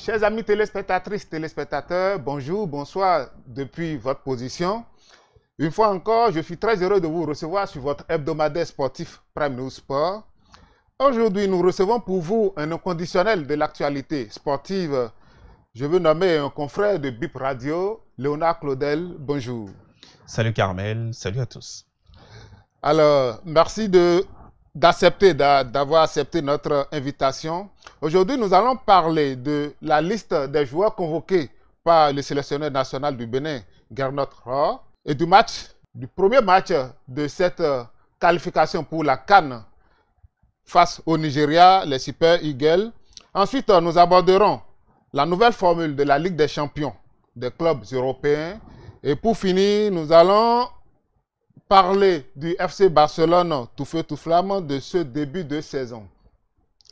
Chers amis téléspectatrices, téléspectateurs, bonjour, bonsoir depuis votre position. Une fois encore, je suis très heureux de vous recevoir sur votre hebdomadaire sportif Prime News Sport. Aujourd'hui, nous recevons pour vous un inconditionnel de l'actualité sportive. Je veux nommer un confrère de BIP Radio, Léonard Claudel. Bonjour. Salut Carmel, salut à tous. Alors, merci d'avoir accepté notre invitation. Aujourd'hui, nous allons parler de la liste des joueurs convoqués par le sélectionneur national du Bénin, Gernot Rohr, et du premier match de cette qualification pour la CAN face au Nigeria, les Super Eagles. Ensuite, nous aborderons la nouvelle formule de la Ligue des champions des clubs européens. Et pour finir, nous allons parler du FC Barcelone tout feu tout flamme de ce début de saison.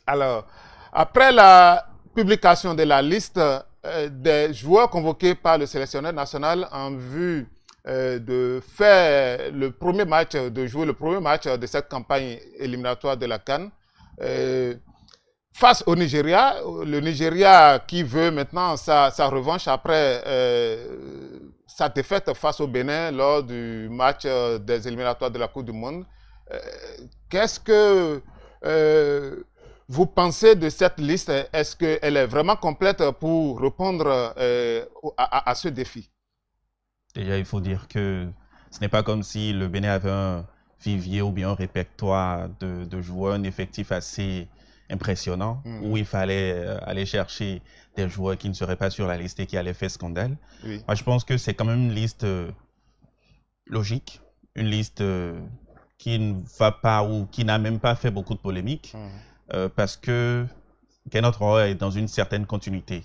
Alors, après la publication de la liste des joueurs convoqués par le sélectionneur national en vue de faire le premier match, de jouer le premier match de cette campagne éliminatoire de la CAN, face au Nigeria, le Nigeria qui veut maintenant sa revanche après sa défaite face au Bénin lors du match des éliminatoires de la Coupe du Monde. Qu'est-ce que vous pensez de cette liste? Est-ce qu'elle est vraiment complète pour répondre à ce défi? Déjà, il faut dire que ce n'est pas comme si le Bénin avait un vivier ou bien un répertoire de joueurs, un effectif assez impressionnant, où il fallait aller chercher des joueurs qui ne seraient pas sur la liste et qui allaient faire scandale. Oui. Moi, je pense que c'est quand même une liste logique, une liste qui ne va pas ou qui n'a même pas fait beaucoup de polémiques, parce que Gernot Rohr est dans une certaine continuité.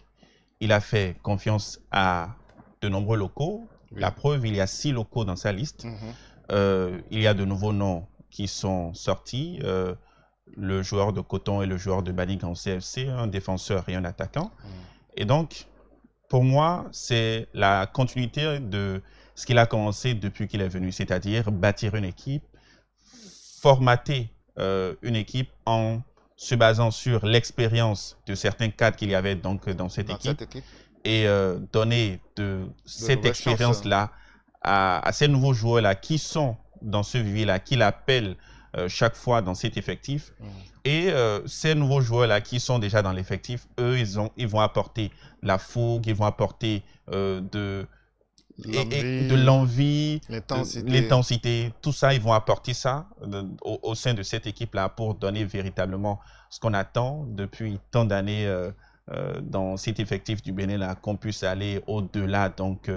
Il a fait confiance à de nombreux locaux. Oui. La preuve, il y a 6 locaux dans sa liste. Il y a de nouveaux noms qui sont sortis. Le joueur de Coton et le joueur de Banig en CFC, un défenseur et un attaquant. Et donc, pour moi, c'est la continuité de ce qu'il a commencé depuis qu'il est venu, c'est-à-dire bâtir une équipe, formater une équipe en se basant sur l'expérience de certains cadres qu'il y avait donc dans cette équipe. Et donner de cette expérience-là à ces nouveaux joueurs-là qui sont dans ce vivier-là, qui l'appellent chaque fois dans cet effectif. Et ces nouveaux joueurs-là qui sont déjà dans l'effectif, eux, ils vont apporter la fougue, ils vont apporter de l'envie, l'intensité, tout ça, ils vont apporter ça au sein de cette équipe-là pour donner véritablement ce qu'on attend depuis tant d'années dans cet effectif du Bénin, là, qu'on puisse aller au-delà donc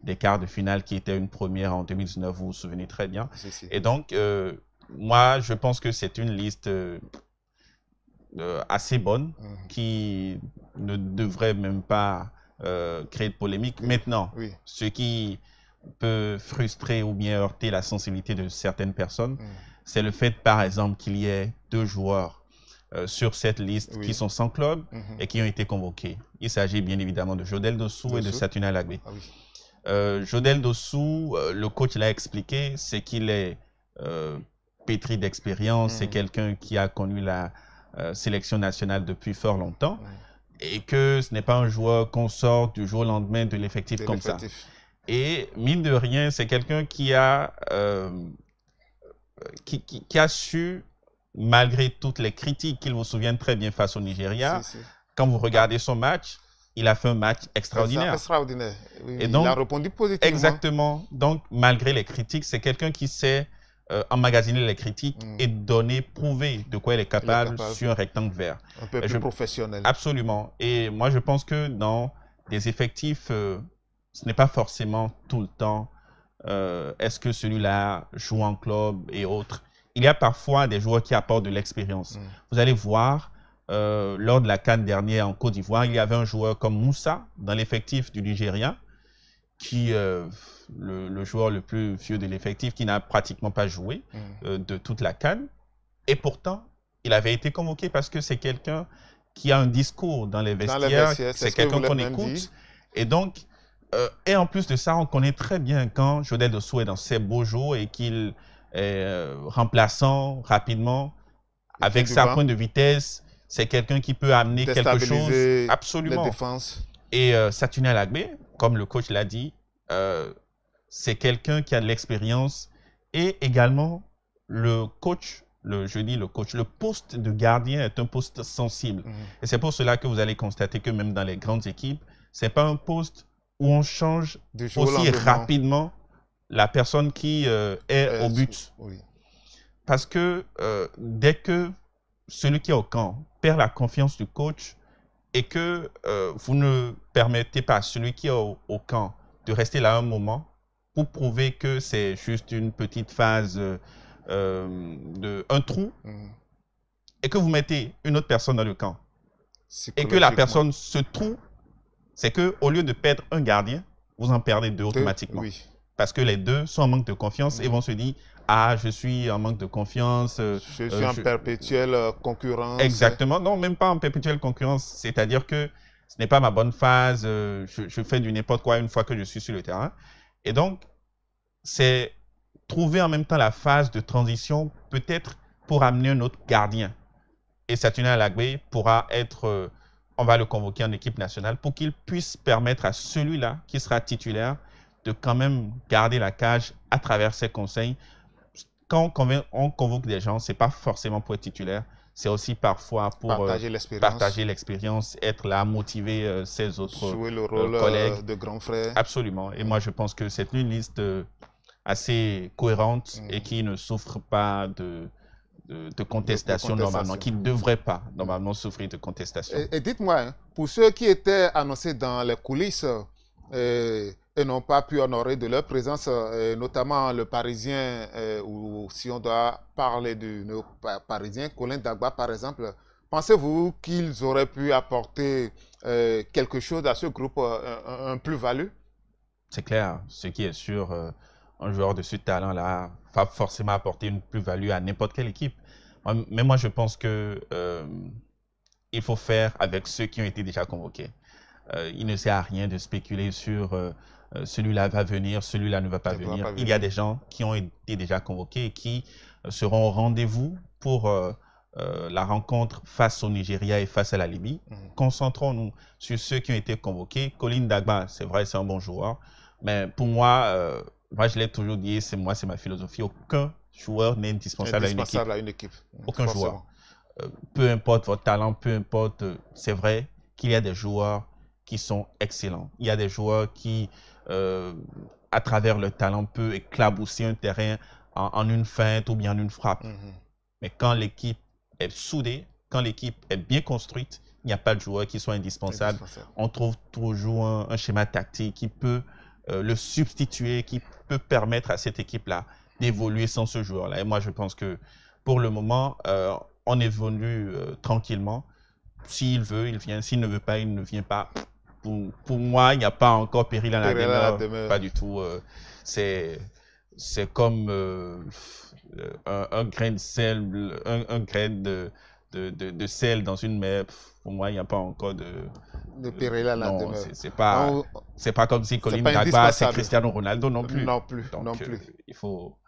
des quarts de finale qui était une première en 2019, vous vous souvenez très bien. Et donc, moi, je pense que c'est une liste assez bonne qui ne devrait même pas créer de polémique. Maintenant, ce qui peut frustrer ou bien heurter la sensibilité de certaines personnes, c'est le fait, par exemple, qu'il y ait 2 joueurs sur cette liste qui sont sans club et qui ont été convoqués. Il s'agit bien évidemment de Jodel Dossou et de Satuna Lagbe. Jodel Dossou, le coach l'a expliqué, c'est qu'il est pétri d'expérience, c'est quelqu'un qui a connu la sélection nationale depuis fort longtemps et que ce n'est pas un joueur qu'on sort du jour au lendemain de l'effectif comme ça. Et mine de rien, c'est quelqu'un qui a su, malgré toutes les critiques qu'il vous souvienne très bien face au Nigeria, quand vous regardez son match, il a fait un match extraordinaire. Extraordinaire. Oui, et donc, il a répondu positivement. Exactement. Donc, malgré les critiques, c'est quelqu'un qui sait emmagasiner les critiques et donner, prouver de quoi il est capable sur un rectangle vert. Un peu plus professionnel. Absolument. Et moi, je pense que dans des effectifs, ce n'est pas forcément tout le temps est-ce que celui-là joue en club et autres. Il y a parfois des joueurs qui apportent de l'expérience. Vous allez voir, lors de la CAN dernière en Côte d'Ivoire, il y avait un joueur comme Moussa dans l'effectif du Nigeria, qui le joueur le plus vieux de l'effectif, qui n'a pratiquement pas joué de toute la CAN. Et pourtant, il avait été convoqué parce que c'est quelqu'un qui a un discours dans les vestiaires, c'est quelqu'un qu'on écoute. Et donc, et en plus de ça, on connaît très bien quand Jodel Dossou est dans ses beaux jours et qu'il est remplaçant rapidement, avec sa pointe de vitesse, c'est quelqu'un qui peut amener quelque chose. Absolument. Les défenses. Et Saturnin Alagbé, comme le coach l'a dit, c'est quelqu'un qui a de l'expérience et également le coach, le poste de gardien est un poste sensible. Et c'est pour cela que vous allez constater que même dans les grandes équipes, c'est pas un poste où on change aussi rapidement la personne qui est au but. Oui. Parce que dès que celui qui est au camp perd la confiance du coach et que vous ne permettez pas à celui qui est au camp de rester là un moment pour prouver que c'est juste une petite phase un trou, et que vous mettez une autre personne dans le camp et que la personne se trouve, c'est qu'au lieu de perdre un gardien, vous en perdez deux automatiquement. Oui. Parce que les deux sont en manque de confiance et vont se dire « Ah, je suis en manque de confiance. Je suis en perpétuelle concurrence. » Exactement. Non, même pas en perpétuelle concurrence. C'est-à-dire que ce n'est pas ma bonne phase. Je fais du n'importe quoi une fois que je suis sur le terrain. Et donc, c'est trouver en même temps la phase de transition, peut-être pour amener un autre gardien. Et Saturnin Alagbé pourra être, on va le convoquer en équipe nationale pour qu'il puisse permettre à celui-là qui sera titulaire de quand même garder la cage à travers ses conseils. Quand on convoque des gens, ce n'est pas forcément pour être titulaire, c'est aussi parfois pour partager l'expérience, être là, motiver ses autres jouer le rôle collègues. De grand frère. Absolument. Et moi, je pense que c'est une liste assez cohérente et qui ne souffre pas de contestation normalement, qui ne devrait pas normalement souffrir de contestation. Et dites-moi, hein, pour ceux qui étaient annoncés dans les coulisses et n'ont pas pu honorer de leur présence, notamment le Parisien, ou si on doit parler du Parisien, Colin Dagba par exemple, pensez-vous qu'ils auraient pu apporter quelque chose à ce groupe, un plus-value? C'est clair, ce qui est sûr, un joueur de ce talent-là va forcément apporter une plus-value à n'importe quelle équipe. Mais moi, je pense que il faut faire avec ceux qui ont été déjà convoqués. Il ne sert à rien de spéculer sur celui-là va venir, celui-là ne va pas venir. Il y a des gens qui ont été déjà convoqués et qui seront au rendez-vous pour la rencontre face au Nigeria et face à la Libye. Concentrons-nous sur ceux qui ont été convoqués. Colin Dagba, c'est vrai, c'est un bon joueur. Mais pour moi, je l'ai toujours dit, c'est ma philosophie. Aucun joueur n'est indispensable à une équipe. Aucun joueur. Peu importe votre talent, peu importe, c'est vrai qu'il y a des joueurs qui sont excellents. Il y a des joueurs qui, à travers leur talent, peuvent éclabousser un terrain en une feinte ou bien en une frappe. Mais quand l'équipe est soudée, quand l'équipe est bien construite, il n'y a pas de joueur qui soit indispensable. On trouve toujours un schéma tactique qui peut le substituer, qui peut permettre à cette équipe-là d'évoluer sans ce joueur-là. Et moi, je pense que pour le moment, on évolue tranquillement. S'il veut, il vient. S'il ne veut pas, il ne vient pas. Pour moi, il n'y a pas encore péril à la demeure. Pas du tout. C'est comme un grain de sel, un grain de sel dans une mer. Pour moi, il n'y a pas encore de péril à la demeure. C'est pas comme si Colin Dagba, c'est Cristiano Ronaldo non plus. Non plus. Donc, non plus. Il faut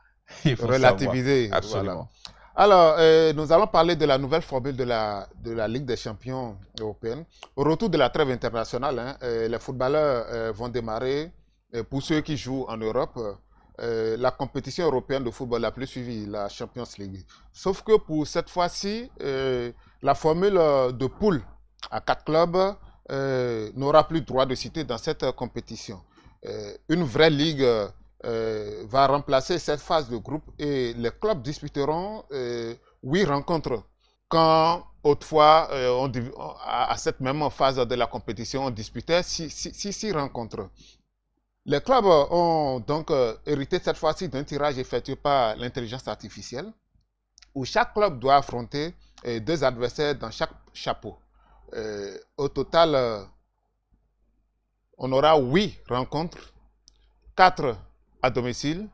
relativiser. Savoir. Absolument. Voilà. Alors, nous allons parler de la nouvelle formule de la Ligue des champions européenne. Au retour de la trêve internationale, hein, les footballeurs vont démarrer, pour ceux qui jouent en Europe, la compétition européenne de football la plus suivie, la Champions League. Sauf que pour cette fois-ci, la formule de poule à 4 clubs n'aura plus droit de citer dans cette compétition. Une vraie ligue va remplacer cette phase de groupe et les clubs disputeront 8 rencontres. Quand autrefois, à cette même phase de la compétition, on disputait 6 rencontres. Les clubs ont donc hérité cette fois-ci d'un tirage effectué par l'intelligence artificielle où chaque club doit affronter 2 adversaires dans chaque chapeau. Au total, on aura 8 rencontres, 4 à domicile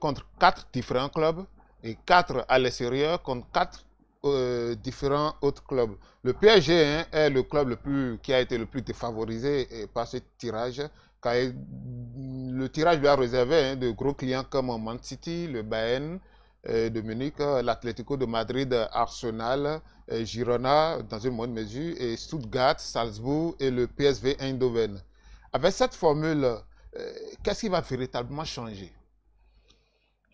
contre 4 différents clubs et 4 à l'extérieur contre 4 différents autres clubs. Le PSG hein, est le club qui a été le plus défavorisé par ce tirage, car le tirage lui a réservé hein, de gros clients comme Man City, le Bayern, de Munich, l'Atlético de Madrid, Arsenal, Girona dans une moindre mesure, et Stuttgart, Salzbourg et le PSV Eindhoven. Avec cette formule, qu'est-ce qui va véritablement changer?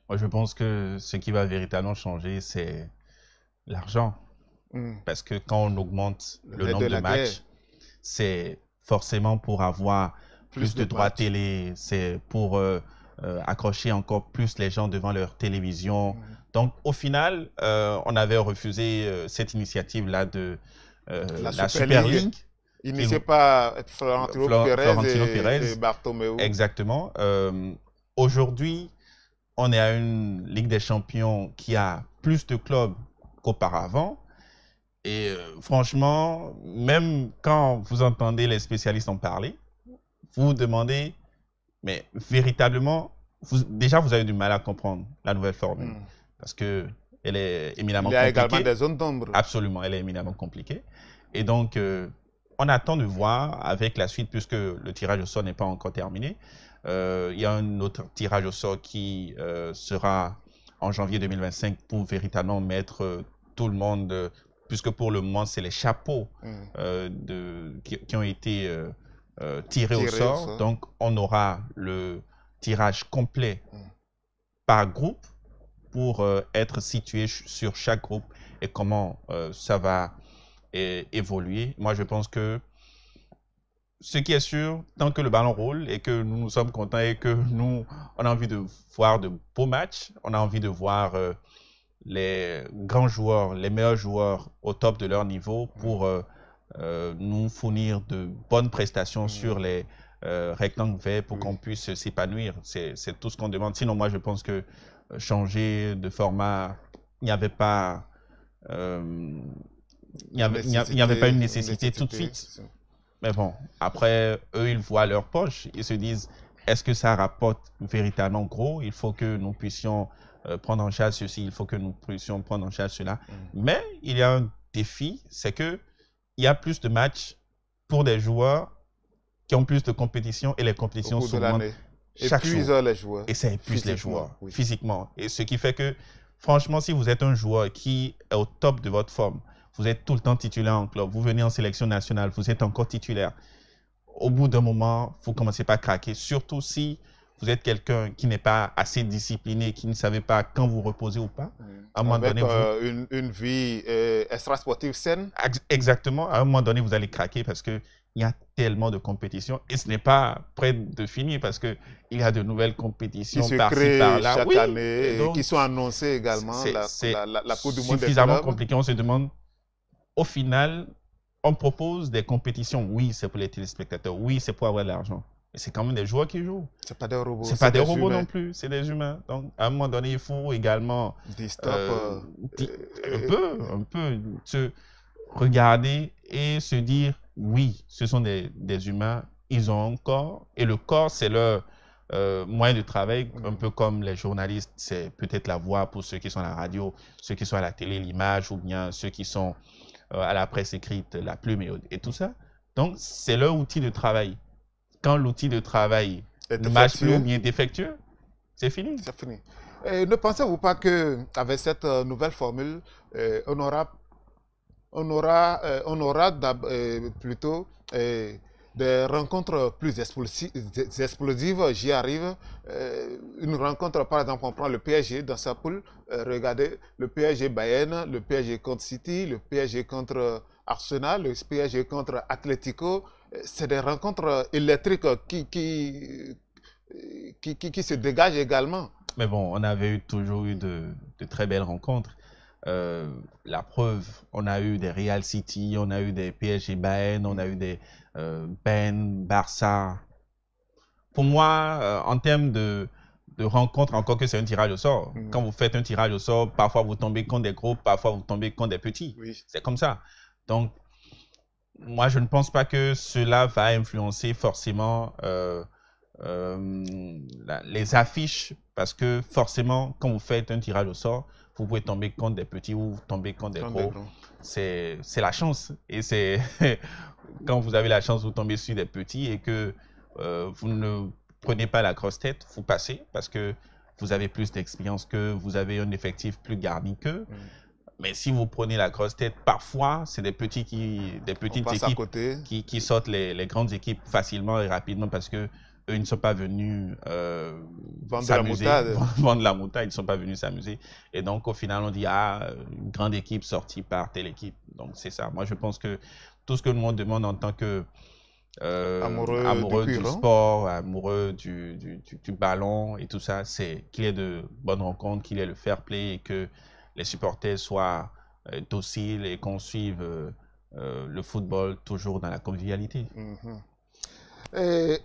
Moi, je pense que ce qui va véritablement changer, c'est l'argent. Parce que quand on augmente le nombre de matchs, c'est forcément pour avoir plus de droits télé, c'est pour accrocher encore plus les gens devant leur télévision. Donc, au final, on avait refusé cette initiative-là de la Super League. Initiée par Florentino Pérez et Bartomeu. Exactement. Aujourd'hui, on est à une Ligue des Champions qui a plus de clubs qu'auparavant. Et franchement, même quand vous entendez les spécialistes en parler, vous vous demandez, mais véritablement, déjà vous avez du mal à comprendre la nouvelle formule. Parce qu'elle est éminemment compliquée. Il y a également des zones d'ombre. Absolument, elle est éminemment compliquée. Et donc, on attend de voir avec la suite, puisque le tirage au sort n'est pas encore terminé. Il y a un autre tirage au sort qui sera en janvier 2025 pour véritablement mettre tout le monde, puisque pour le moment, c'est les chapeaux qui ont été tirés au sort. Donc, on aura le tirage complet par groupe pour être situé sur chaque groupe et comment ça va évoluer. Moi, je pense que ce qui est sûr, tant que le ballon roule et que nous sommes contents et que nous, on a envie de voir de beaux matchs, on a envie de voir les grands joueurs, les meilleurs joueurs au top de leur niveau pour nous fournir de bonnes prestations sur les rectangles verts pour qu'on puisse s'épanouir. C'est tout ce qu'on demande. Sinon, moi, je pense que changer de format, il n'y avait pas... il n'y avait pas une nécessité tout de suite. Mais bon, après, eux, ils voient leur poche. Ils se disent, est-ce que ça rapporte véritablement gros? Il faut que nous puissions prendre en charge ceci, il faut que nous puissions prendre en charge cela. Mais il y a un défi, c'est qu'il y a plus de matchs pour des joueurs qui ont plus de compétitions et les compétitions s'augmentent chaque jour. Les joueurs. Et ça épuise les joueurs physiquement. Et ce qui fait que, franchement, si vous êtes un joueur qui est au top de votre forme, vous êtes tout le temps titulaire en club, vous venez en sélection nationale, vous êtes encore titulaire. Au bout d'un moment, vous commencez pas à craquer, surtout si vous êtes quelqu'un qui n'est pas assez discipliné, qui ne savait pas quand vous reposez ou pas. À un moment donné, une vie extra-sportive saine. Exactement. À un moment donné, vous allez craquer parce qu'il y a tellement de compétitions et ce n'est pas prêt de finir parce qu'il y a de nouvelles compétitions par-ci, par-là. Chaque année, donc, qui sont annoncées également. La Coupe du Monde des suffisamment compliqué. On se demande, au final, on propose des compétitions. Oui, c'est pour les téléspectateurs. Oui, c'est pour avoir de l'argent. Mais c'est quand même des joueurs qui jouent. C'est pas des robots. C'est pas des robots non plus. C'est des humains. Donc, à un moment donné, il faut également un peu se regarder et se dire, oui, ce sont des humains. Ils ont un corps. Et le corps, c'est leur moyen de travail. Un peu comme les journalistes, c'est peut-être la voix pour ceux qui sont à la radio, ceux qui sont à la télé, l'image, ou bien ceux qui sont à la presse écrite, la plume et tout ça. Donc, c'est leur outil de travail. Quand l'outil de travail ne marche plus ou bien défectueux, c'est fini. C'est fini. Et ne pensez-vous pas qu'avec cette nouvelle formule, on aura plutôt des rencontres plus explosives, j'y arrive. Une rencontre, par exemple, on prend le PSG dans sa poule. Regardez, le PSG Bayern, le PSG contre City, le PSG contre Arsenal, le PSG contre Atlético. C'est des rencontres électriques qui se dégagent également. Mais bon, on avait toujours eu de très belles rencontres. La preuve, on a eu des Real City, on a eu des PSG Bayern, on a eu des Ben, Barça. Pour moi, en termes de rencontres, encore que c'est un tirage au sort. Quand vous faites un tirage au sort, parfois vous tombez contre des groupes, parfois vous tombez contre des petits. Oui. C'est comme ça. Donc, moi, je ne pense pas que cela va influencer forcément les affiches, parce que forcément, quand vous faites un tirage au sort, vous pouvez tomber contre des petits ou tomber contre des gros. C'est la chance. Et c'est quand vous avez la chance, vous tombez sur des petits et que vous ne prenez pas la grosse tête, vous passez parce que vous avez plus d'expérience qu'eux, vous avez un effectif plus garni qu'eux. Mais si vous prenez la grosse tête, parfois, c'est des petites équipes qui sortent les grandes équipes facilement et rapidement parce que eux, ils ne sont pas venus s'amuser, vendre la moutarde, ils ne sont pas venus s'amuser. Et donc, au final, on dit, ah, une grande équipe sortie par telle équipe. Donc, c'est ça. Moi, je pense que tout ce que le monde demande en tant que amoureux du sport, amoureux du ballon et tout ça, c'est qu'il y ait de bonnes rencontres, qu'il y ait le fair play et que les supporters soient dociles et qu'on suive le football toujours dans la convivialité. Et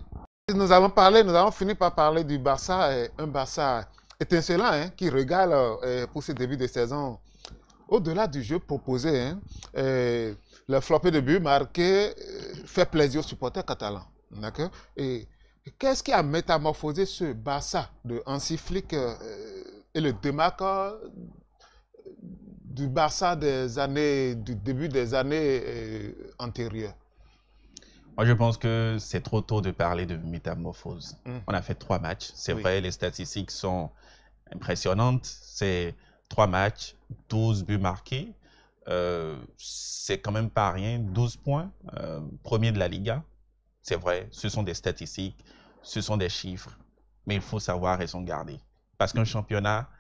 nous avons fini par parler du Barça, un Barça étincelant hein, qui régale pour ce début de saison. Au-delà du jeu proposé, hein, le flopé de but marqué fait plaisir aux supporters catalans. Et qu'est-ce qui a métamorphosé ce Barça de Hansi Flick et le démarque du Barça du début des années antérieures? Moi, je pense que c'est trop tôt de parler de métamorphose. On a fait 3 matchs. C'est vrai, les statistiques sont impressionnantes. C'est 3 matchs, 12 buts marqués. C'est quand même pas rien. 12 points, premier de la Liga. C'est vrai, ce sont des statistiques, ce sont des chiffres. Mais il faut savoir raison garder. Parce qu'un championnat,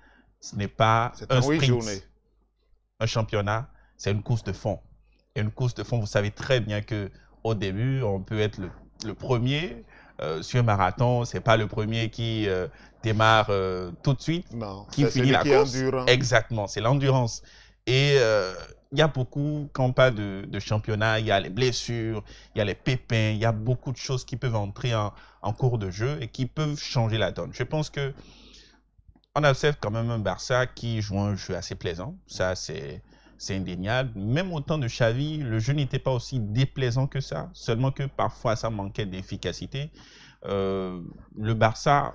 ce n'est pas un sprint. Un championnat, c'est une course de fond. Et une course de fond, vous savez très bien que au début, on peut être le premier sur un marathon. C'est pas le premier qui démarre tout de suite, qui finit la course. Exactement, c'est l'endurance. Et il y a beaucoup, quand on parle de championnat, il y a les blessures, il y a les pépins, il y a beaucoup de choses qui peuvent entrer en cours de jeu et qui peuvent changer la donne. Je pense que on observe quand même un Barça qui joue un jeu assez plaisant. Ça, c'est indéniable. Même au temps de Xavi, le jeu n'était pas aussi déplaisant que ça. Seulement que parfois, ça manquait d'efficacité. Le Barça,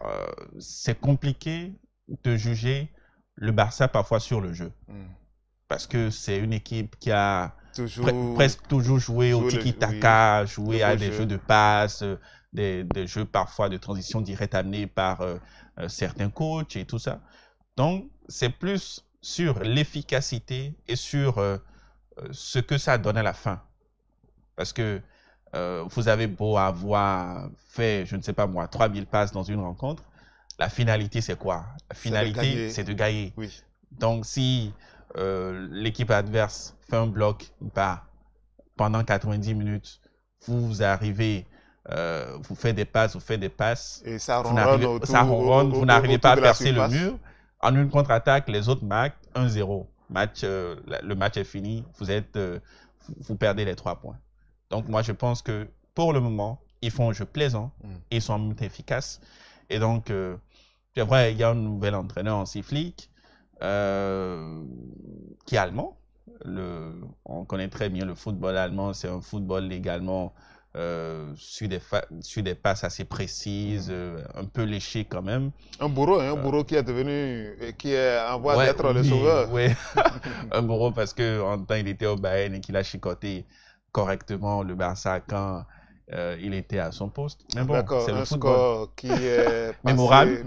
c'est compliqué de juger le Barça parfois sur le jeu. Parce que c'est une équipe qui a presque toujours joué au tiki-taka, joué à des jeux de passe, des jeux parfois de transition directe amenés par certains coachs et tout ça. Donc, c'est plus sur l'efficacité et sur ce que ça donne à la fin. Parce que vous avez beau avoir fait, je ne sais pas moi, 3000 passes dans une rencontre, la finalité, c'est quoi? La finalité, c'est de gagner. Donc, si l'équipe adverse fait un bloc bas pendant 90 minutes, vous arrivez, vous faites des passes, et ça ronronne, vous n'arrivez pas à percer le mur. En une contre-attaque, les autres marquent 1-0. Le match est fini, vous perdez les 3 points. Donc moi, je pense que pour le moment, ils font un jeu plaisant, et ils sont en même temps efficaces. Et donc, c'est vrai, il y a un nouvel entraîneur, Hansi Flick, qui est allemand. On connaît très bien le football allemand, c'est un football également sur des passes assez précises, un peu léché quand même. Un bourreau qui est en voie d'être le sauveur. Oui, un bourreau parce qu'en temps il était au Bayern et qu'il a chicoté correctement le Barça quand il était à son poste. Mais bon, c'est le football. Score qui est mémorable,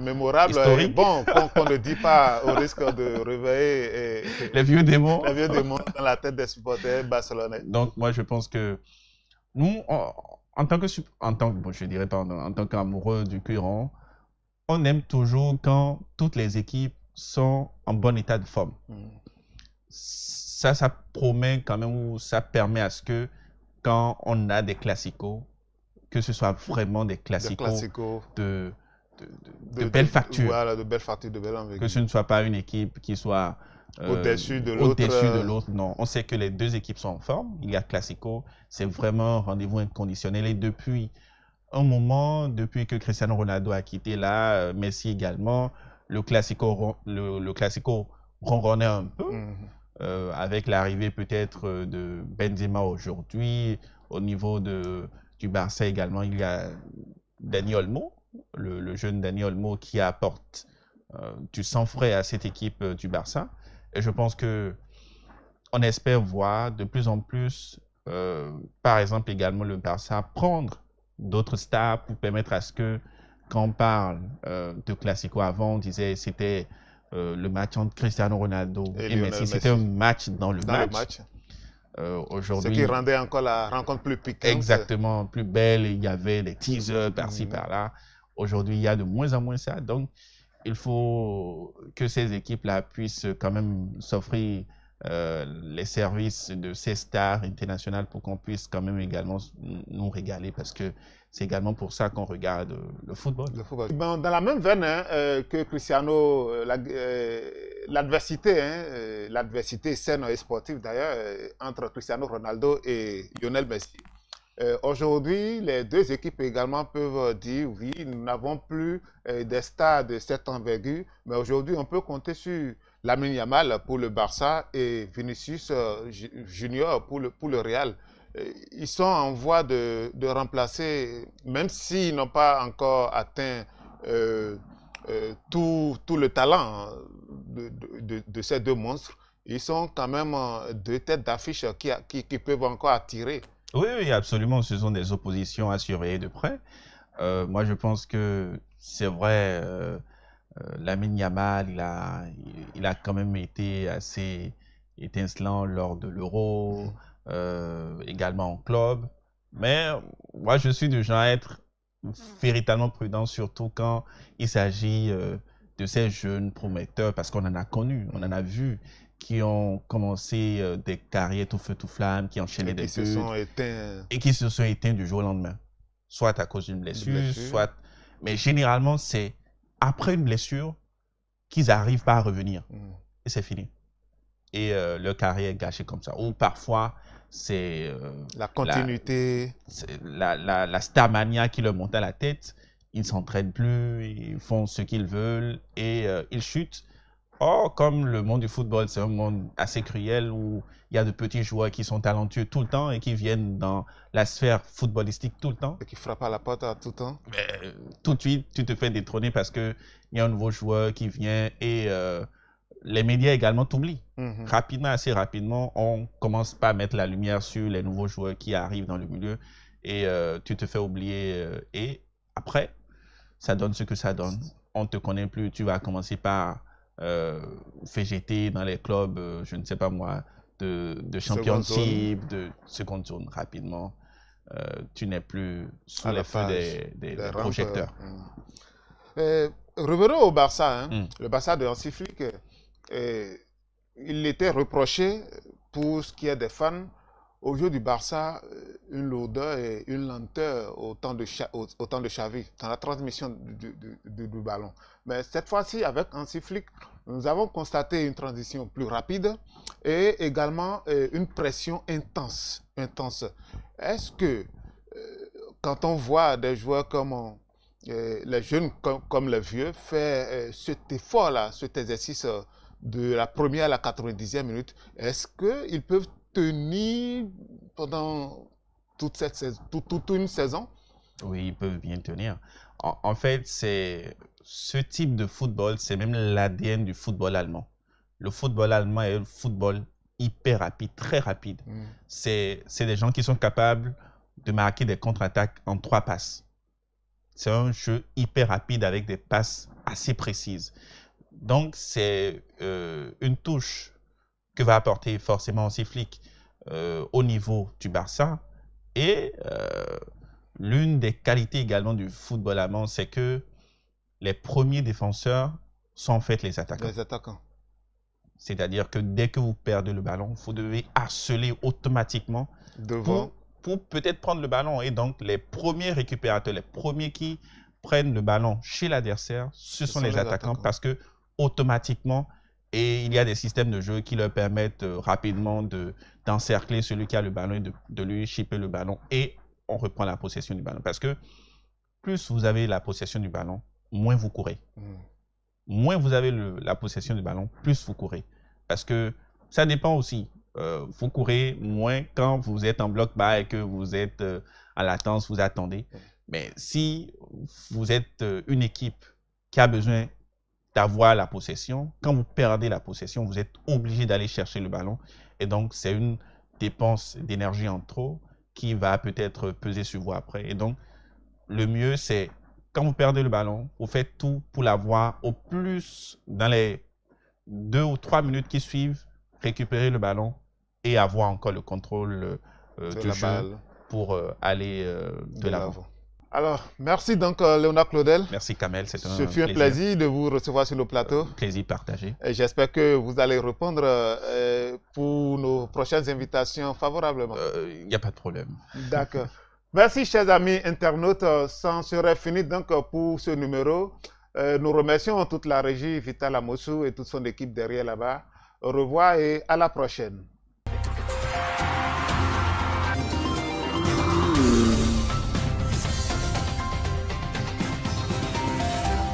historique. Et bon, qu'on ne dit pas au risque de réveiller les vieux démons dans la tête des supporters barcelonais. Donc moi je pense que nous, en tant qu'amoureux du cuir rond, on aime toujours quand toutes les équipes sont en bon état de forme. Ça promet quand même, ou ça permet à ce que quand on a des classicos, que ce soit vraiment des classicos de belle facture. Voilà, de belle facture, de belle envergure. Que ce ne soit pas une équipe qui soit au-dessus de l'autre. Non, on sait que les deux équipes sont en forme. Il y a Classico, c'est vraiment un rendez-vous inconditionnel. Et depuis un moment, depuis que Cristiano Ronaldo a quitté là, Messi également, le Classico ronronnait un peu. Avec l'arrivée peut-être de Benzema aujourd'hui. Au niveau du Barça également, il y a Dani Olmo, le jeune Dani Olmo qui apporte du sang frais à cette équipe du Barça. Et je pense qu'on espère voir de plus en plus, par exemple également le Barça, prendre d'autres stars pour permettre à ce que quand on parle de Classico avant, on disait c'était le match entre Cristiano Ronaldo et Messi. C'était un match dans le match. Ce qui rendait encore la rencontre plus piquante. Exactement, plus belle. Il y avait des teasers par-ci, par-là. Aujourd'hui, il y a de moins en moins ça. Donc, il faut que ces équipes-là puissent quand même s'offrir les services de ces stars internationales pour qu'on puisse quand même également nous régaler, parce que c'est également pour ça qu'on regarde le football. Bon, dans la même veine que Cristiano, l'adversité, l'adversité saine et sportive d'ailleurs, entre Cristiano Ronaldo et Lionel Messi. Aujourd'hui, les deux équipes également peuvent dire oui, nous n'avons plus des stars de cette envergure, mais aujourd'hui, on peut compter sur Lamine Yamal pour le Barça et Vinicius Junior pour le Real. Ils sont en voie de remplacer, même s'ils n'ont pas encore atteint tout le talent de ces deux monstres, ils sont quand même deux têtes d'affiche qui peuvent encore attirer. Oui, oui, absolument. Ce sont des oppositions à surveiller de près. Moi, je pense que c'est vrai, Lamine Yamal, il a quand même été assez étincelant lors de l'Euro, également en club. Mais moi, je suis du genre à être véritablement prudent, surtout quand il s'agit de ces jeunes prometteurs, parce qu'on en a connu, on en a vu, qui ont commencé des carrières tout feu tout flamme, qui enchaînaient des buts et qui se sont éteints du jour au lendemain, soit à cause d'une blessure, soit... Mais généralement, c'est après une blessure qu'ils n'arrivent pas à revenir. Et c'est fini. Et leur carrière est gâchée comme ça. Ou parfois, c'est... la continuité. La starmania qui leur monte à la tête. Ils ne s'entraînent plus, ils font ce qu'ils veulent et ils chutent. Or, comme le monde du football, c'est un monde assez cruel où il y a de petits joueurs qui sont talentueux tout le temps et qui viennent dans la sphère footballistique tout le temps. Et qui frappent à la porte à tout temps. Mais, tout de suite, tu te fais détrôner parce qu'il y a un nouveau joueur qui vient et les médias également t'oublient. Rapidement, assez rapidement, on commence pas à mettre la lumière sur les nouveaux joueurs qui arrivent dans le milieu et tu te fais oublier. Et après, ça donne ce que ça donne. On ne te connaît plus, tu vas commencer par... végéter dans les clubs, je ne sais pas moi, de championship, de seconde zone rapidement. Tu n'es plus sous les feux des projecteurs. Revenons au Barça. Le Barça de Hansi Flick, il était reproché pour ce qui est des fans. Au jeu du Barça, une lourdeur et une lenteur au temps de Xavi, dans la transmission du ballon. Mais cette fois-ci, avec Hansi Flick, nous avons constaté une transition plus rapide et également une pression intense. Est-ce que, quand on voit des joueurs comme les jeunes comme les vieux faire cet effort-là, cet exercice de la première à la 90e minute, est-ce qu'ils peuvent tenir pendant toute une saison? Oui, ils peuvent bien tenir. En fait, c'est ce type de football, c'est même l'ADN du football allemand. Le football allemand est un football hyper rapide, très rapide. C'est des gens qui sont capables de marquer des contre-attaques en 3 passes. C'est un jeu hyper rapide avec des passes assez précises. Donc, c'est une touche que va apporter forcément Hansi Flick au niveau du Barça. Et l'une des qualités également du football allemand, c'est que les premiers défenseurs sont en fait les attaquants. Les attaquants. C'est-à-dire que dès que vous perdez le ballon, vous devez harceler automatiquement devant pour peut-être prendre le ballon. Et donc, les premiers récupérateurs, les premiers qui prennent le ballon chez l'adversaire, ce sont les attaquants parce que automatiquement, et il y a des systèmes de jeu qui leur permettent rapidement d'encercler celui qui a le ballon et de lui chipper le ballon et on reprend la possession du ballon. Parce que plus vous avez la possession du ballon, moins vous courez. Moins vous avez la possession du ballon, plus vous courez. Parce que ça dépend aussi. Vous courez moins quand vous êtes en bloc bas et que vous êtes en latence, vous attendez. Mais si vous êtes une équipe qui a besoin d'avoir la possession, quand vous perdez la possession, vous êtes obligé d'aller chercher le ballon. Et donc, c'est une dépense d'énergie en trop qui va peut-être peser sur vous après. Et donc, le mieux, c'est quand vous perdez le ballon, vous faites tout pour l'avoir au plus dans les 2 ou 3 minutes qui suivent, récupérer le ballon et avoir encore le contrôle du jeu pour aller de l'avant. Alors, merci donc Léonard Claudel. Merci Kamel, c'est un Ce fut un plaisir de vous recevoir sur le plateau. Plaisir partagé. Et j'espère que vous allez répondre pour nos prochaines invitations favorablement. Il n'y a pas de problème. D'accord. Merci chers amis internautes, ça en serait fini donc pour ce numéro. Nous remercions toute la régie Vital Amossou et toute son équipe derrière là-bas. Au revoir et à la prochaine.